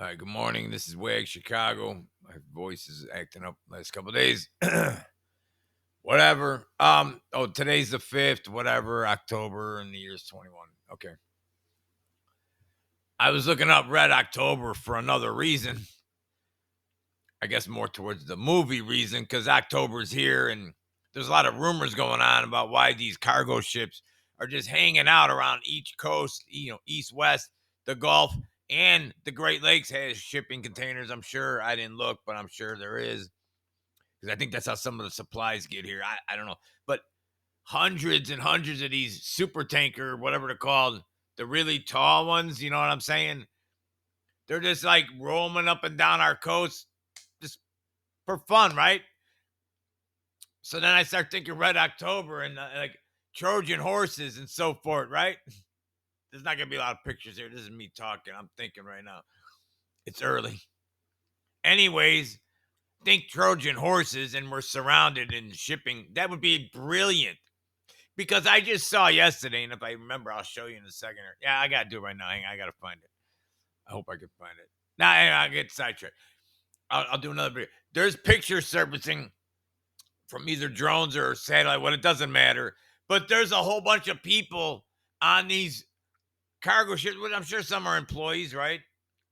All right, good morning. This is Wagschicago. My voice is acting up last couple of days. Whatever. Today's the 5th, whatever, October, and the year's 21. Okay. I was looking up Red October for another reason. I guess more towards the movie reason, because October's here and there's a lot of rumors going on about why these cargo ships are just hanging out around each coast, east, west, the Gulf, and the Great Lakes has shipping containers. I'm sure. I didn't look, but I'm sure there is, because I think that's how some of the supplies get here. I don't know. But hundreds and hundreds of these super tanker, whatever they're called, the really tall ones, you know what I'm saying? They're just like roaming up and down our coast just for fun, right? So then I start thinking Red October and like Trojan horses and so forth, right? There's not going to be a lot of pictures here. This is me talking. I'm thinking right now. It's early. Anyways, think Trojan horses and we're surrounded in shipping. That would be brilliant, because I just saw yesterday, and if I remember, I'll show you in a second. Yeah, I got to do it right now. Hang on, I got to find it. I hope I can find it. Nah, I get sidetracked. I'll do another video. There's pictures surfacing from either drones or satellite. Well, it doesn't matter. But there's a whole bunch of people on these cargo ships. I'm sure some are employees, right?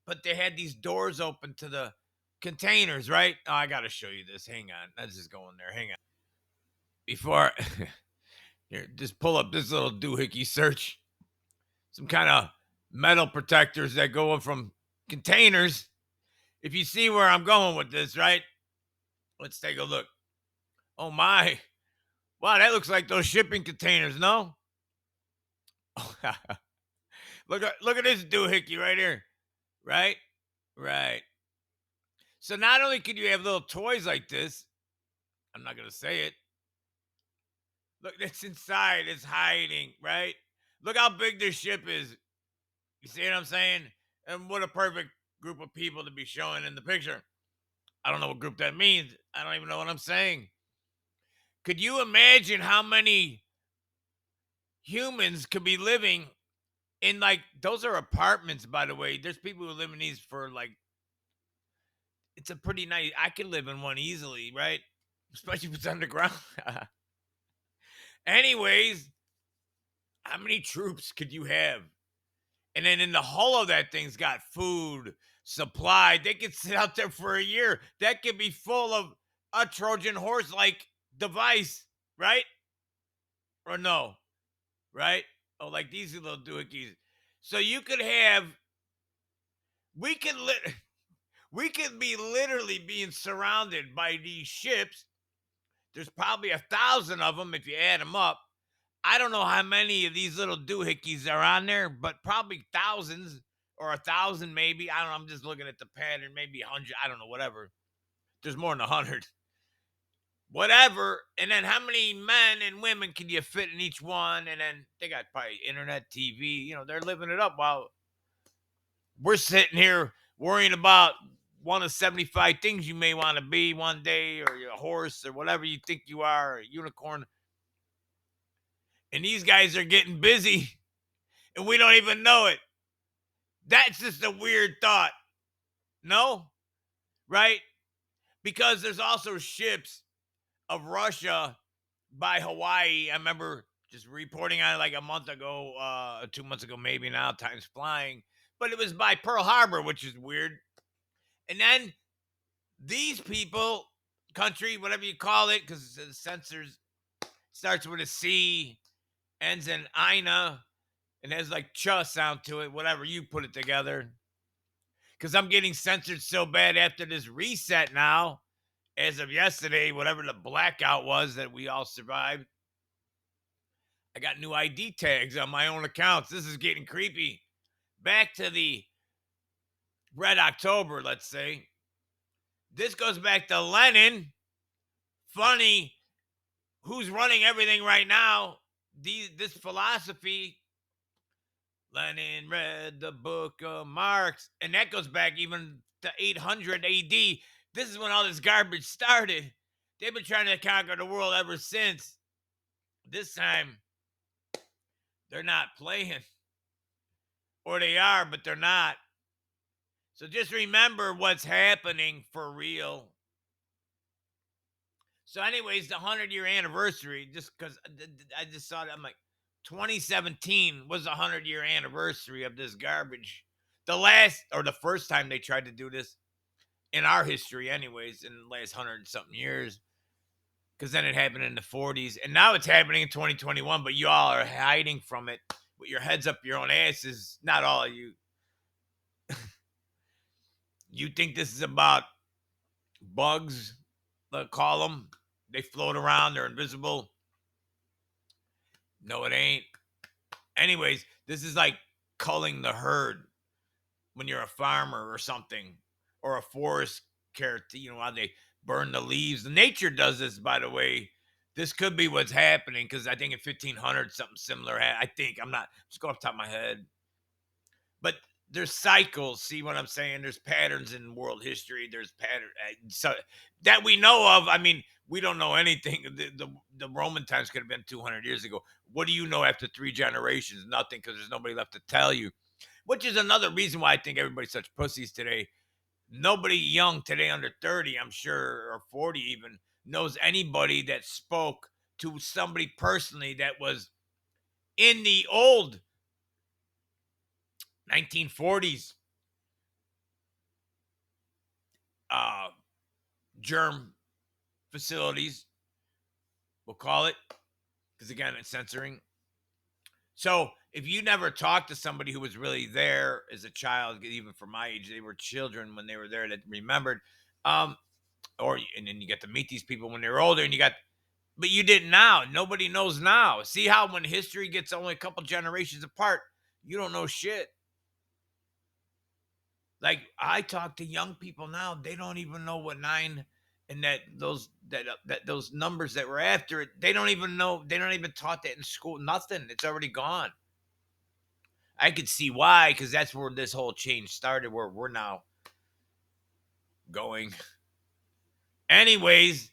But they had these doors open to the containers, right? Oh, I got to show you this. Hang on. Let's just go in there. Hang on. Before, here, just pull up this little doohickey search. Some kind of metal protectors that go from containers. If you see where I'm going with this, right? Let's take a look. Oh my. Wow, that looks like those shipping containers, no? look at this doohickey right here. Right? Right. So not only can you have little toys like this, I'm not gonna say it. Look, it's inside, it's hiding, right? Look how big this ship is. You see what I'm saying? And what a perfect group of people to be showing in the picture. I don't know what group that means. I don't even know what I'm saying. Could you imagine how many humans could be living in, like, those are apartments, by the way. There's people who live in these for like, it's a pretty nice, I can live in one easily, right? Especially if it's underground. Anyways, how many troops could you have? And then in the hull of that thing's got food, supply. They could sit out there for a year. That could be full of a Trojan horse like device, right? Or no, right? Oh, like these little doohickeys. So you could have, we could we could be literally being surrounded by these ships. There's probably 1,000 of them if you add them up. I don't know how many of these little doohickeys are on there, but probably thousands, or 1,000 maybe. I don't know. I'm just looking at the pattern. Maybe 100. I don't know. Whatever. There's more than 100. Whatever. And then how many men and women can you fit in each one? And then they got probably internet, TV. They're living it up while we're sitting here worrying about one of 75 things you may want to be one day, or you're a horse, or whatever you think you are, a unicorn. And these guys are getting busy and we don't even know it. That's just a weird thought. No? Right? Because there's also ships of Russia by Hawaii. I remember just reporting on it like a month ago, 2 months ago, maybe now. Time's flying. But it was by Pearl Harbor, which is weird. And then these people, country, whatever you call it, because the censors starts with a C, ends in Ina, and has like cha sound to it, whatever you put it together. Because I'm getting censored so bad after this reset now, as of yesterday, whatever the blackout was that we all survived. I got new ID tags on my own accounts. This is getting creepy. Back to the Red October, let's say. This goes back to Lenin. Funny, who's running everything right now? This philosophy. Lenin read the book of Marx, and that goes back even to 800 AD. This is when all this garbage started. They've been trying to conquer the world ever since. This time, they're not playing. Or they are, but they're not. So just remember what's happening for real. So, anyways, the 100-year anniversary, just because I just saw that, I'm like, 2017 was the 100-year anniversary of this garbage. The last or the first time they tried to do this in our history, anyways, in the last 100 something years, because then it happened in the 40s, and now it's happening in 2021. But you all are hiding from it with your heads up your own asses. Not all of you. You think this is about bugs? Let's call them. They float around. They're invisible. No, it ain't. Anyways, this is like culling the herd when you're a farmer or something, or a forest care. You know how they burn the leaves. Nature does this, by the way. This could be what's happening because I think in 1500 something similar. I think I'm not just go off the top of my head, but there's cycles. See what I'm saying? There's patterns in world history. There's pattern so that we know of. I mean, we don't know anything. The Roman times could have been 200 years ago. What do you know after 3 generations? Nothing, because there's nobody left to tell you. Which is another reason why I think everybody's such pussies today. Nobody young today under 30, I'm sure, or 40 even, knows anybody that spoke to somebody personally that was in the old 1940s uh, germ facilities, we'll call it, because again, it's censoring. So if you never talked to somebody who was really there as a child, even for my age, they were children when they were there that remembered, um, and then you get to meet these people when they were older, and but you didn't now. Nobody knows now. See how when history gets only a couple generations apart, you don't know shit. Like I talk to young people now, they don't even know what nine and that those numbers that were after it. They don't even know. They don't even taught that in school. Nothing. It's already gone. I could see why, because that's where this whole change started. Where we're now going. Anyways,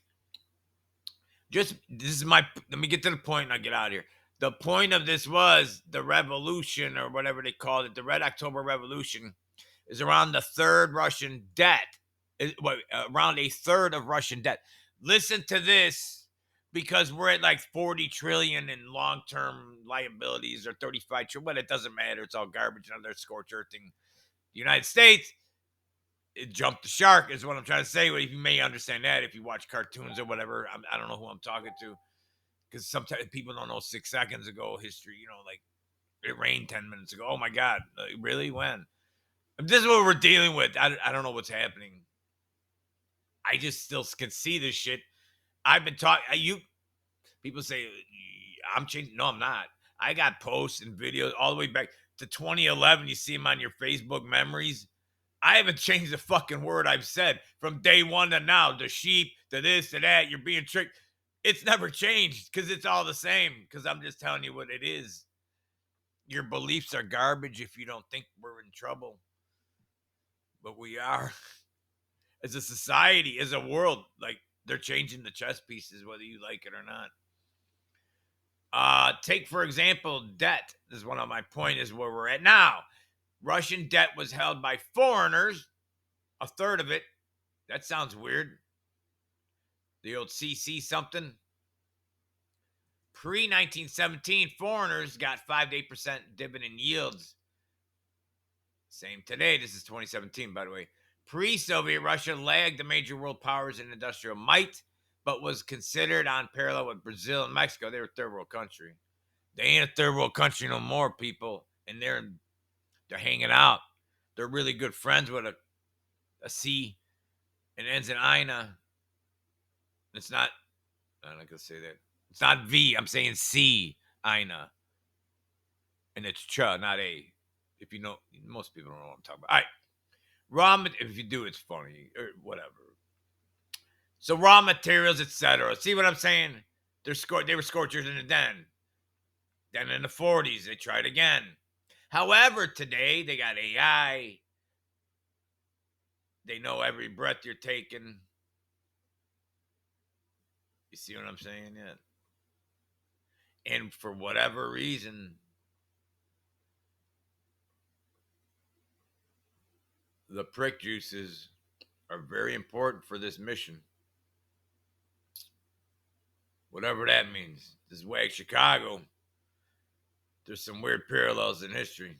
just this is my. Let me get to the point, and I'll get out of here. The point of this was the revolution, or whatever they called it, the Red October Revolution, is around the third Russian debt. Around a third of Russian debt. Listen to this, because we're at like 40 trillion in long-term liabilities, or 35 trillion, but it doesn't matter. It's all garbage. Another scorched earth thing. The United States, it jumped the shark, is what I'm trying to say. Well, you may understand that if you watch cartoons or whatever. I don't know who I'm talking to, because sometimes people don't know 6 seconds ago history. Like it rained 10 minutes ago. Oh my God, like, really? When? This is what we're dealing with. I don't know what's happening. I just still can see this shit. I've been talking. People say I'm changing. No, I'm not. I got posts and videos all the way back to 2011. You see them on your Facebook memories. I haven't changed a fucking word I've said from day one to now. The sheep, to this, to that. You're being tricked. It's never changed because it's all the same. Because I'm just telling you what it is. Your beliefs are garbage if you don't think we're in trouble. But we are. As a society, as a world, like they're changing the chess pieces, whether you like it or not. Take, for example, debt. This is one of my point is where we're at now. Russian debt was held by foreigners, a third of it. That sounds weird. The old CC something. Pre 1917, foreigners got 5 to 8% dividend yields. Same today. This is 2017, by the way. Pre Soviet Russia lagged the major world powers in industrial might, but was considered on parallel with Brazil and Mexico. They were a third world country. They ain't a third world country no more, people. And they're hanging out. They're really good friends with a C and ends in Ina. It's not, I'm not gonna say that. It's not V. I'm saying C, Ina. And it's Ch, not A. If you know, most people don't know what I'm talking about. All right. If you do, it's funny or whatever. So raw materials, etc. See what I'm saying? They were scorchers in the den. Then in the 40s, they tried again. However, today they got AI. They know every breath you're taking. You see what I'm saying? Yeah. And for whatever reason, the prick juices are very important for this mission. Whatever that means. This Wagschicago, there's some weird parallels in history.